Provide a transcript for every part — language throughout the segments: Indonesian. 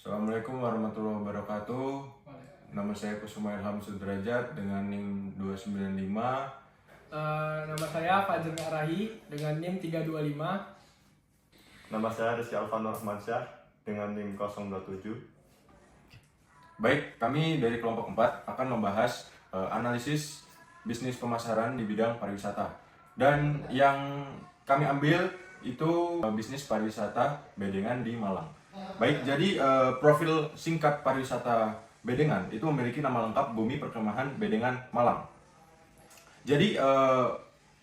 Assalamualaikum warahmatullahi wabarakatuh. Nama saya Kusuma Ilham Sudrajat dengan NIM 295. Nama saya Fajar Arahi dengan NIM 325. Nama saya Rizky Alvan Rahmansyah dengan NIM 027. Baik, kami dari kelompok 4 akan membahas analisis bisnis pemasaran di bidang pariwisata. Dan yang kami ambil itu bisnis pariwisata Bedengan di Malang. Baik, jadi profil singkat pariwisata Bedengan itu memiliki nama lengkap Bumi Perkemahan Bedengan Malang. Jadi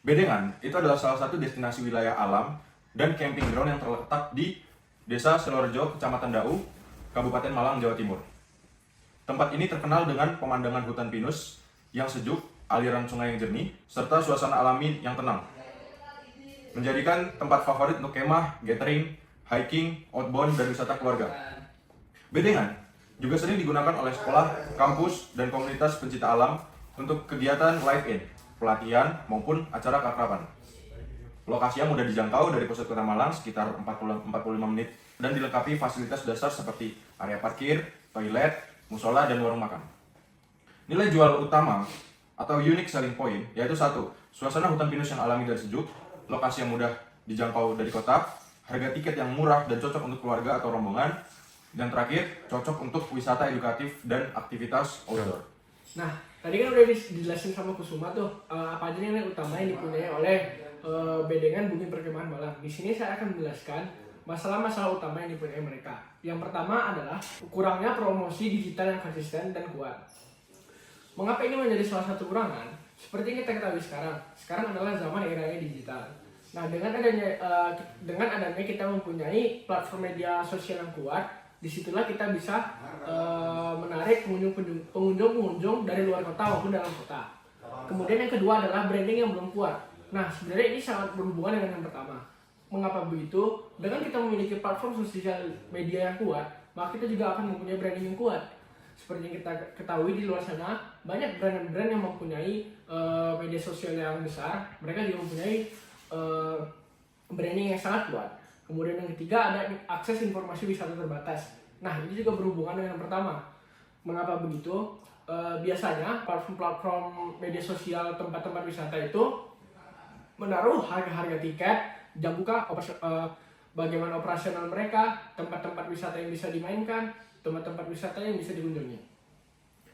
Bedengan itu adalah salah satu destinasi wilayah alam dan camping ground yang terletak di Desa Selorjo, Kecamatan Dau, Kabupaten Malang, Jawa Timur. Tempat ini terkenal dengan pemandangan hutan pinus yang sejuk, aliran sungai yang jernih, serta suasana alami yang tenang. Menjadikan tempat favorit untuk kemah, gathering, hiking, outbound, dan wisata keluarga. Bedengan juga sering digunakan oleh sekolah, kampus, dan komunitas pencinta alam untuk kegiatan live-in, pelatihan, maupun acara keakraban. Lokasinya mudah dijangkau dari pusat kota Malang sekitar 45 menit dan dilengkapi fasilitas dasar seperti area parkir, toilet, musola, dan warung makan. Nilai jual utama atau unique selling point yaitu 1. Suasana hutan pinus yang alami dan sejuk, lokasi yang mudah dijangkau dari kota, harga tiket yang murah dan cocok untuk keluarga atau rombongan, dan terakhir, cocok untuk wisata edukatif dan aktivitas outdoor. Nah, tadi kan udah dijelasin sama Kusuma tuh apa aja nilai utama yang dipunyai oleh Bedengan Bumi Perkemahan Malang. Di sini saya akan menjelaskan masalah-masalah utama yang dipunyai mereka. Yang pertama adalah kurangnya promosi digital yang konsisten dan kuat. Mengapa ini menjadi salah satu kurangan? Seperti yang kita ketahui sekarang adalah zaman era digital. Nah, dengan adanya kita mempunyai platform media sosial yang kuat, disitulah kita bisa menarik pengunjung dari luar kota maupun dalam kota. Kemudian yang kedua adalah branding yang belum kuat. Nah, sebenarnya ini sangat berhubungan dengan yang pertama. Mengapa begitu? Dengan kita memiliki platform sosial media yang kuat, maka kita juga akan mempunyai branding yang kuat. Seperti yang kita ketahui di luar sana, banyak brand-brand yang mempunyai media sosial yang besar, mereka juga mempunyai branding yang sangat kuat. Kemudian yang ketiga ada akses informasi wisata terbatas. Nah, ini juga berhubungan dengan yang pertama. Mengapa begitu? Biasanya platform media sosial tempat-tempat wisata itu menaruh harga-harga tiket, jam buka, bagaimana operasional mereka, tempat-tempat wisata yang bisa dimainkan, tempat-tempat wisata yang bisa dikunjungi.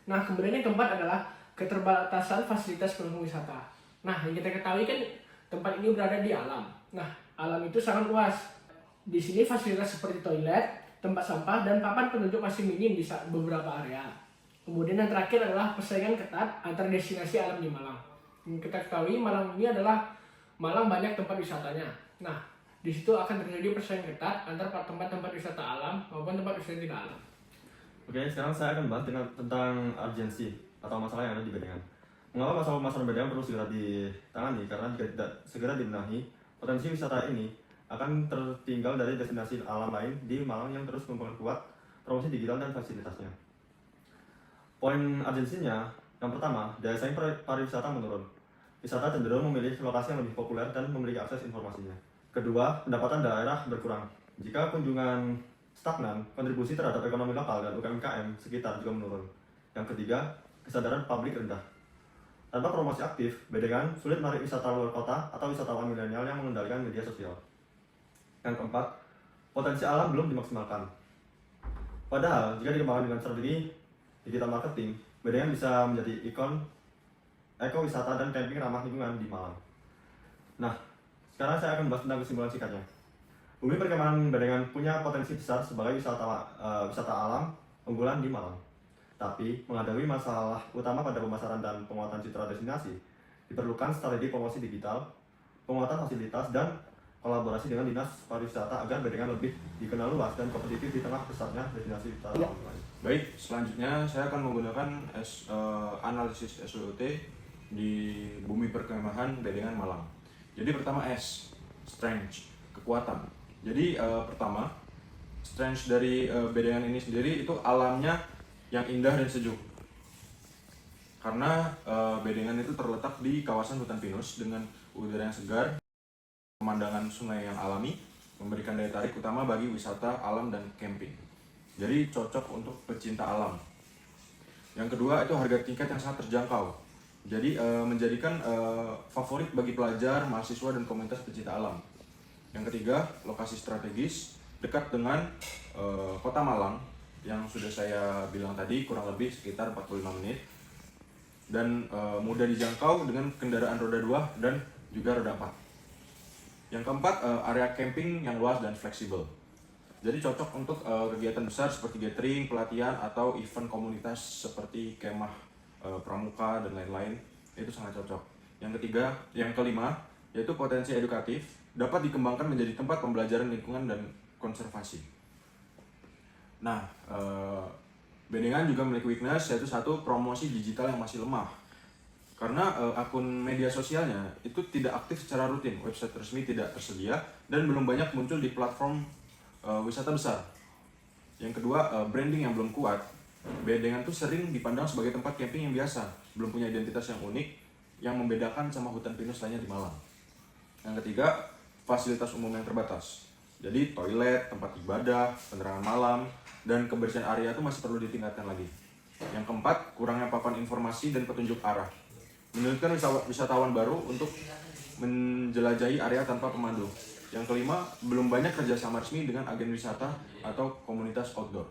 Nah, kemudian yang keempat adalah keterbatasan fasilitas pendukung wisata. Nah, yang kita ketahui kan tempat ini berada di alam. Nah, alam itu sangat luas. Di sini fasilitas seperti toilet, tempat sampah, dan papan penunjuk masih minim di beberapa area. Kemudian yang terakhir adalah persaingan ketat antar destinasi alam di Malang. Yang kita ketahui Malang banyak tempat wisatanya. Nah, di situ akan terjadi persaingan ketat antara tempat-tempat wisata alam maupun tempat wisata tidak alam. Oke, sekarang saya akan bahas tentang urgensi atau masalah yang ada di Bedengan. Mengapa masalah pemasaran Bedengan perlu segera ditangani? Karena jika tidak segera dibenahi, potensi wisata ini akan tertinggal dari destinasi alam lain di Malang yang terus memperkuat promosi digital dan fasilitasnya. Poin urgensinya, yang pertama, daya saing pariwisata menurun. Wisata cenderung memilih lokasi yang lebih populer dan memiliki akses informasinya. Kedua, pendapatan daerah berkurang. Jika kunjungan stagnan, kontribusi terhadap ekonomi lokal dan UMKM sekitar juga menurun. Yang ketiga, kesadaran publik rendah. Tanpa promosi aktif, Bedengan sulit menarik wisata luar kota atau wisatawan milenial yang mengendalikan media sosial. Yang keempat, potensi alam belum dimaksimalkan. Padahal, jika dikembangkan dengan strategi digital marketing, Bedengan bisa menjadi ikon ekowisata dan camping ramah lingkungan di Malang. Nah, sekarang saya akan bahas tentang kesimpulan singkatnya. Bumi Perkemahan Bedengan punya potensi besar sebagai wisata alam unggulan di Malang. Tapi, menghadapi masalah utama pada pemasaran dan penguatan citra destinasi, diperlukan strategi promosi digital, penguatan fasilitas, dan kolaborasi dengan dinas pariwisata agar Bedengan lebih dikenal luas dan kompetitif di tengah besarnya destinasi wisata alam lain. Baik, selanjutnya saya akan menggunakan analisis SWOT di Bumi Perkemahan Bedengan Malang. Jadi pertama S, strength, kekuatan. Jadi pertama, strength dari Bedengan ini sendiri itu alamnya yang indah dan sejuk. Karena Bedengan itu terletak di kawasan hutan pinus dengan udara yang segar, pemandangan sungai yang alami, memberikan daya tarik utama bagi wisata alam dan camping. jadi cocok untuk pecinta alam. Yang kedua itu harga tiket yang sangat terjangkau, jadi menjadikan favorit bagi pelajar, mahasiswa, dan komunitas pecinta alam. Yang ketiga, lokasi strategis, dekat dengan kota Malang, yang sudah saya bilang tadi, kurang lebih sekitar 45 menit. Dan mudah dijangkau dengan kendaraan roda 2 dan juga roda 4. Yang keempat, area camping yang luas dan fleksibel. Jadi cocok untuk kegiatan besar seperti gathering, pelatihan, atau event komunitas seperti kemah pramuka dan lain-lain. Itu sangat cocok. Yang kelima, yaitu potensi edukatif, dapat dikembangkan menjadi tempat pembelajaran lingkungan dan konservasi. Nah, Bedengan juga memiliki weakness, yaitu satu, promosi digital yang masih lemah. Karena akun media sosialnya itu tidak aktif secara rutin, website resmi tidak tersedia, dan belum banyak muncul di platform wisata besar. Yang kedua, branding yang belum kuat. Bedengan tuh sering dipandang sebagai tempat camping yang biasa, belum punya identitas yang unik, yang membedakan sama hutan pinus lainnya di Malang. Yang ketiga, fasilitas umum yang terbatas. Jadi toilet, tempat ibadah, penerangan malam, dan kebersihan area itu masih perlu ditingkatkan lagi. Yang keempat, kurangnya papan informasi dan petunjuk arah. Menyulitkan wisatawan baru untuk menjelajahi area tanpa pemandu. Yang kelima, belum banyak kerjasama resmi dengan agen wisata atau komunitas outdoor.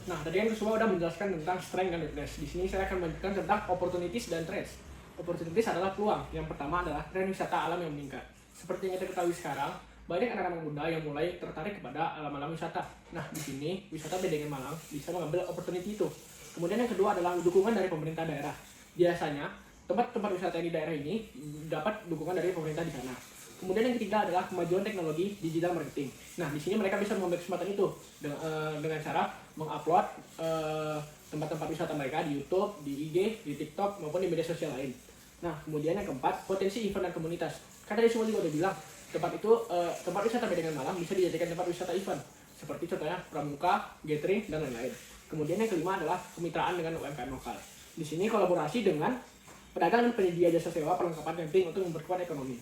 Nah, tadi kan Kusuma udah menjelaskan tentang strength dan weakness. Di sini saya akan melanjutkan tentang opportunities dan threats. Opportunities adalah peluang. Yang pertama adalah tren wisata alam yang meningkat. Seperti yang kita ketahui sekarang, banyak anak-anak muda yang mulai tertarik kepada alam-alam wisata. Nah, di sini wisata Bedengan Malang bisa mengambil opportunity itu. Kemudian yang kedua adalah dukungan dari pemerintah daerah. Biasanya tempat-tempat wisata di daerah ini dapat dukungan dari pemerintah di sana. Kemudian yang ketiga adalah kemajuan teknologi digital marketing. Nah, di sini mereka bisa mengambil kesempatan itu dengan cara mengupload tempat-tempat wisata mereka di YouTube, di IG, di TikTok maupun di media sosial lain. Nah, kemudian yang keempat, potensi event dan komunitas. Kan tadi semua juga udah bilang, tempat wisata Bedengan Malang bisa dijadikan tempat wisata event, seperti contohnya pramuka, gathering, dan lain-lain. Kemudian yang kelima adalah kemitraan dengan UMKM lokal. Di sini kolaborasi dengan pedagang dan penyedia jasa sewa perlengkapan camping untuk memperkuat ekonomi.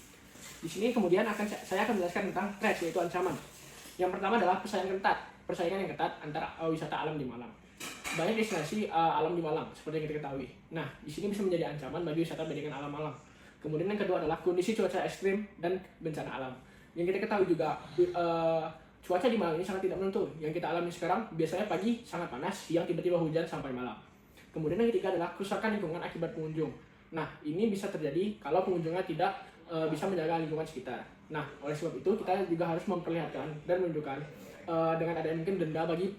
Di sini kemudian saya akan menjelaskan tentang threats, yaitu ancaman. Yang pertama adalah persaingan yang ketat antara wisata alam di Malang. Banyak destinasi alam di Malang, seperti yang kita ketahui. Nah, di sini bisa menjadi ancaman bagi wisata Bedengan alam Malang. Kemudian yang kedua adalah kondisi cuaca ekstrim dan bencana alam. Yang kita ketahui juga, cuaca di Malang ini sangat tidak menentu. Yang kita alami sekarang biasanya pagi sangat panas, siang tiba-tiba hujan sampai malam. Kemudian yang ketiga adalah kerusakan lingkungan akibat pengunjung. Nah, ini bisa terjadi kalau pengunjungnya tidak bisa menjaga lingkungan sekitar. Nah, oleh sebab itu kita juga harus memperlihatkan dan menunjukkan dengan adanya mungkin denda bagi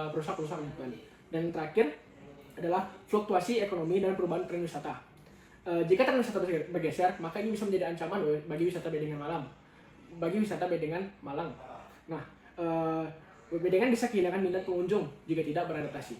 perusak-perusak lingkungan. Dan yang terakhir adalah fluktuasi ekonomi dan perubahan tren wisata. Jika tren wisata bergeser, maka ini bisa menjadi ancaman bagi wisata Bedengan Malang. Nah, Bedengan bisa kehilangan minat pengunjung jika tidak beradaptasi.